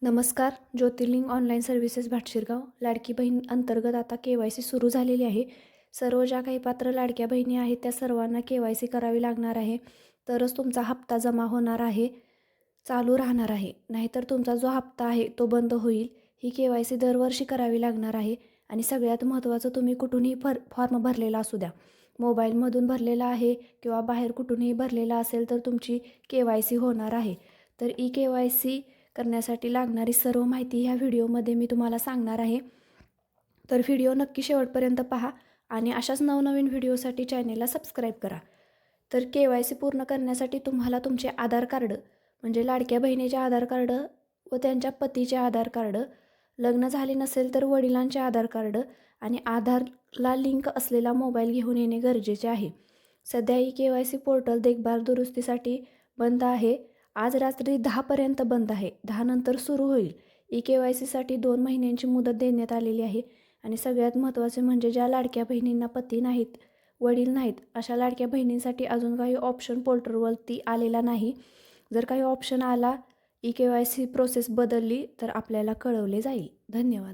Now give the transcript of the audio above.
नमस्कार. ज्योतिर्लिंग online services भाटशिरगाव Ladki Bahin अंतर्गत आता KYC सुरू झालेली आहे. सर्व ज्या काही पात्र लाडक्या बहिणी आहेत त्या सर्वांना KYC करावी लागणार आहे. तरच तुमचा हप्ता जमा होणार आहे, चालू राहणार आहे. नाहीतर तुमचा जो हप्ता आहे तो बंद होईल. ही KYC दरवर्षी करावी लागणार आहे. आणि सगळ्यात महत्त्वाचं, तुम्ही कुठूनही फॉर्म भरलेला असू द्या, मोबाईलमधून भरलेला आहे किंवा बाहेर कुठूनही भरलेला असेल तर तुमची KYC होणार आहे. तर KYC करण्यासाठी लागणारी सर्व माहिती ह्या व्हिडिओमध्ये मी तुम्हाला सांगणार आहे. तर व्हिडिओ नक्की शेवटपर्यंत पहा आणि अशाच नवनवीन व्हिडिओसाठी चॅनेलला सबस्क्राईब करा. तर KYC पूर्ण करण्यासाठी तुम्हाला तुमचे आधार कार्ड, म्हणजे लाडक्या बहिणीचे आधार कार्ड व त्यांच्या पतीचे आधार कार्ड, लग्न झाले नसेल तर वडिलांचे आधार कार्ड आणि आधारला लिंक असलेला मोबाईल घेऊन येणे गरजेचे आहे. सध्या KYC पोर्टल देखभाल दुरुस्तीसाठी बंद आहे. आज रात्री 10 पर्यंत बंद आहे. 10 नंतर सुरू होईल. KYCसाठी 2 महिन्यांची मुदत देण्यात आलेली आहे. आणि सगळ्यात महत्त्वाचे म्हणजे ज्या लाडक्या बहिणींना पती नाहीत, वडील नाहीत, अशा लाडक्या बहिणींसाठी अजून काही ऑप्शन पोर्टलवरती आलेला नाही. जर काही ऑप्शन आला, KYC प्रोसेस बदलली तर आपल्याला कळवले जाईल. धन्यवाद.